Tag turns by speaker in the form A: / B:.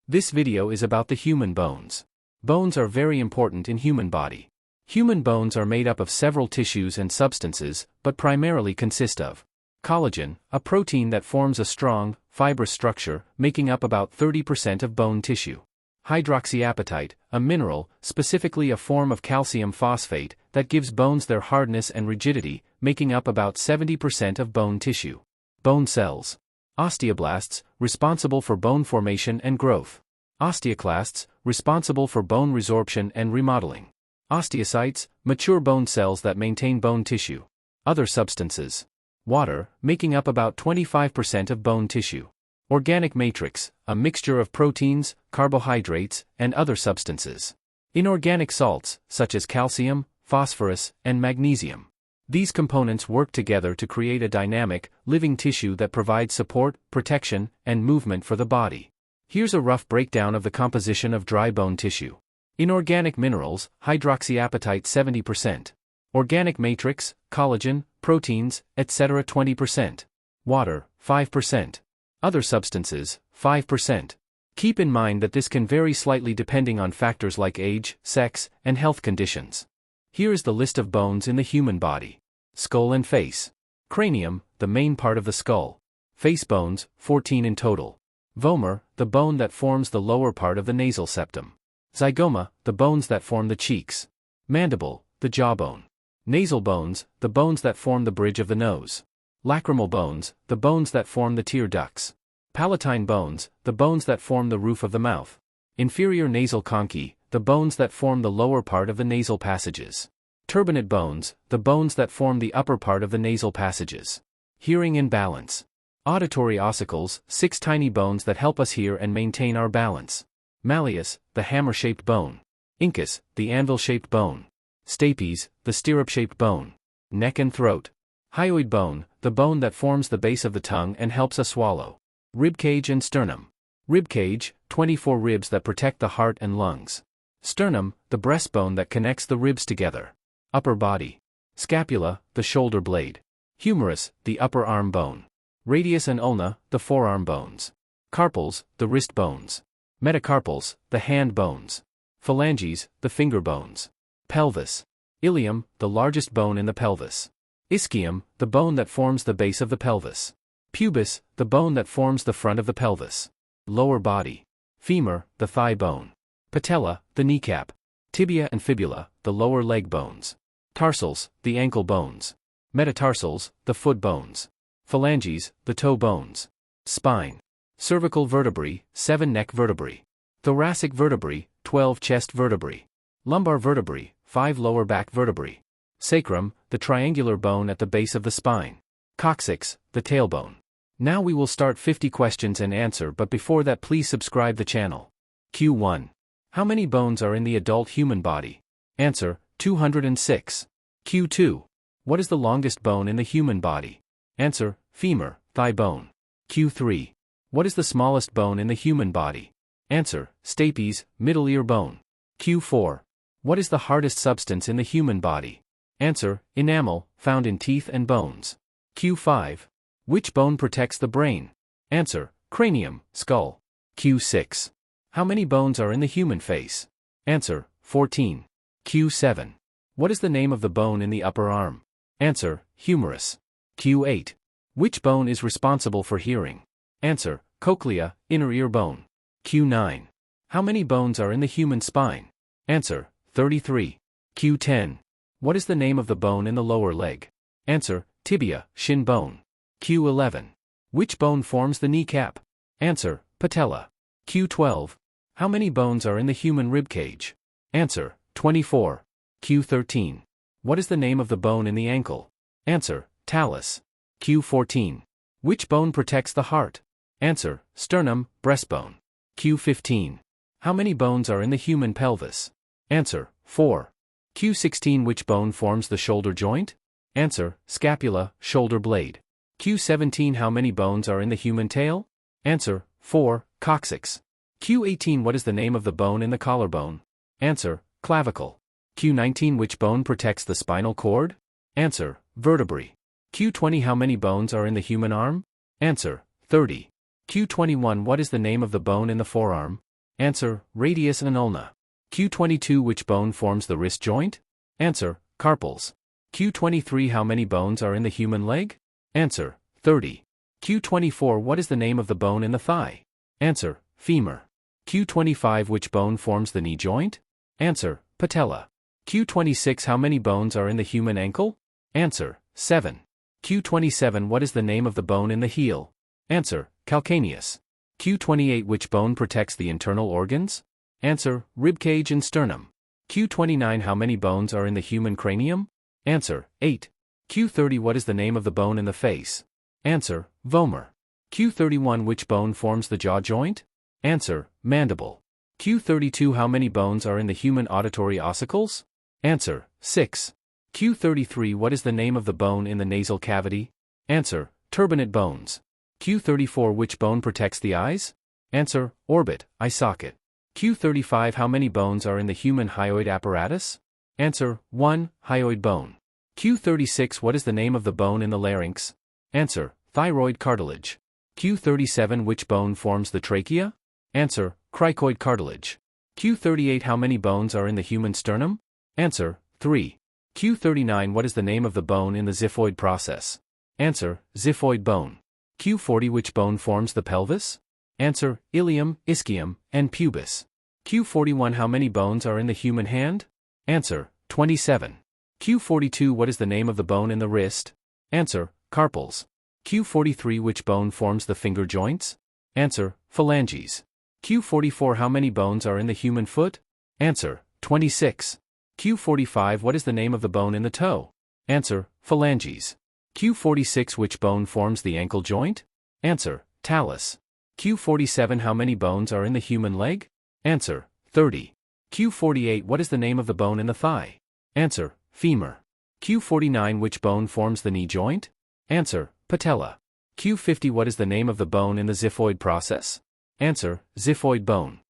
A: This video is about the human bones. Bones are very important in human body. Human bones are made up of several tissues and substances, but primarily consist of collagen, a protein that forms a strong, fibrous structure, making up about 30% of bone tissue. Hydroxyapatite, a mineral, specifically a form of calcium phosphate, that gives bones their hardness and rigidity, making up about 70% of bone tissue. Bone cells. Osteoblasts, responsible for bone formation and growth. Osteoclasts, responsible for bone resorption and remodeling. Osteocytes, mature bone cells that maintain bone tissue. Other substances. Water, making up about 25% of bone tissue. Organic matrix, a mixture of proteins, carbohydrates, and other substances. Inorganic salts, such as calcium, phosphorus, and magnesium. These components work together to create a dynamic, living tissue that provides support, protection, and movement for the body. Here's a rough breakdown of the composition of dry bone tissue. Inorganic minerals, hydroxyapatite 70%. Organic matrix, collagen, proteins, etc. 20%. Water, 5%. Other substances, 5%. Keep in mind that this can vary slightly depending on factors like age, sex, and health conditions. Here is the list of bones in the human body. Skull and face. Cranium, the main part of the skull. Face bones, 14 in total. Vomer, the bone that forms the lower part of the nasal septum. Zygoma, the bones that form the cheeks. Mandible, the jawbone. Nasal bones, the bones that form the bridge of the nose. Lacrimal bones, the bones that form the tear ducts. Palatine bones, the bones that form the roof of the mouth. Inferior nasal conchae, the bones that form the lower part of the nasal passages. Turbinate bones, the bones that form the upper part of the nasal passages. Hearing and balance. Auditory ossicles, 6 tiny bones that help us hear and maintain our balance. Malleus, the hammer-shaped bone. Incus, the anvil-shaped bone. Stapes, the stirrup-shaped bone. Neck and throat. Hyoid bone, the bone that forms the base of the tongue and helps us swallow. Ribcage and sternum. Ribcage, 24 ribs that protect the heart and lungs. Sternum, the breastbone that connects the ribs together. Upper body. Scapula, the shoulder blade. Humerus, the upper arm bone. Radius and ulna, the forearm bones. Carpals, the wrist bones. Metacarpals, the hand bones. Phalanges, the finger bones. Pelvis. Ilium, the largest bone in the pelvis. Ischium, the bone that forms the base of the pelvis. Pubis, the bone that forms the front of the pelvis. Lower body. Femur, the thigh bone. Patella, the kneecap. Tibia and fibula, the lower leg bones. Tarsals, the ankle bones. Metatarsals, the foot bones. Phalanges, the toe bones. Spine. Cervical vertebrae, 7 neck vertebrae. Thoracic vertebrae, 12 chest vertebrae. Lumbar vertebrae, 5 lower back vertebrae. Sacrum, the triangular bone at the base of the spine. Coccyx, the tailbone. Now we will start 50 questions and answer, but before that please subscribe the channel. Q1. How many bones are in the adult human body? Answer, 206. Q2. What is the longest bone in the human body? Answer, femur, thigh bone. Q3. What is the smallest bone in the human body? Answer, stapes, middle ear bone. Q4. What is the hardest substance in the human body? Answer, enamel, found in teeth and bones. Q5. Which bone protects the brain? Answer, cranium, skull. Q6. How many bones are in the human face? Answer, 14. Q7. What is the name of the bone in the upper arm? Answer, humerus. Q8. Which bone is responsible for hearing? Answer, cochlea, inner ear bone. Q9. How many bones are in the human spine? Answer, 33. Q10. What is the name of the bone in the lower leg? Answer, tibia, shin bone. Q11. Which bone forms the kneecap? Answer, patella. Q12. How many bones are in the human rib cage? Answer, 24. Q13. What is the name of the bone in the ankle? Answer, talus. Q14. Which bone protects the heart? Answer, sternum, breastbone. Q15. How many bones are in the human pelvis? Answer, 4. Q16. Which bone forms the shoulder joint? Answer, scapula, shoulder blade. Q17. How many bones are in the human tail? Answer, 4, coccyx. Q18. What is the name of the bone in the collarbone? Answer, clavicle. Q19. Which bone protects the spinal cord? Answer, vertebrae. Q20. How many bones are in the human arm? Answer, 30. Q21. What is the name of the bone in the forearm? Answer, radius and ulna. Q22 Which bone forms the wrist joint? Answer, carpals. Q23 How many bones are in the human leg? Answer, 30. Q24 What is the name of the bone in the thigh? Answer, femur. Q25 Which bone forms the knee joint? Answer, patella. Q26 How many bones are in the human ankle? Answer, 7. Q27 What is the name of the bone in the heel? Answer, calcaneus. Q28 Which bone protects the internal organs? Answer, ribcage and sternum. Q29 How many bones are in the human cranium? Answer, 8. Q30 What is the name of the bone in the face? Answer, vomer. Q31 Which bone forms the jaw joint? Answer, mandible. Q32 How many bones are in the human auditory ossicles? Answer, 6. Q33 What is the name of the bone in the nasal cavity? Answer, turbinate bones. Q34 Which bone protects the eyes? Answer, orbit, eye socket. Q35 How many bones are in the human hyoid apparatus? Answer, 1, hyoid bone. Q36 What is the name of the bone in the larynx? Answer, thyroid cartilage. Q37 Which bone forms the trachea? Answer, cricoid cartilage. Q38 How many bones are in the human sternum? Answer, 3. Q39 What is the name of the bone in the xiphoid process? Answer, xiphoid bone. Q40 Which bone forms the pelvis? Answer, ilium, ischium, and pubis. Q41 How many bones are in the human hand? Answer, 27. Q42 What is the name of the bone in the wrist? Answer, carpals. Q43 Which bone forms the finger joints? Answer, phalanges. Q44 How many bones are in the human foot? Answer, 26. Q45 What is the name of the bone in the toe? Answer, phalanges. Q46 Which bone forms the ankle joint? Answer, talus. Q47 How many bones are in the human leg? Answer, 30. Q48 What is the name of the bone in the thigh? Answer, femur. Q49 Which bone forms the knee joint? Answer, patella. Q50 What is the name of the bone in the xiphoid process? Answer, xiphoid bone.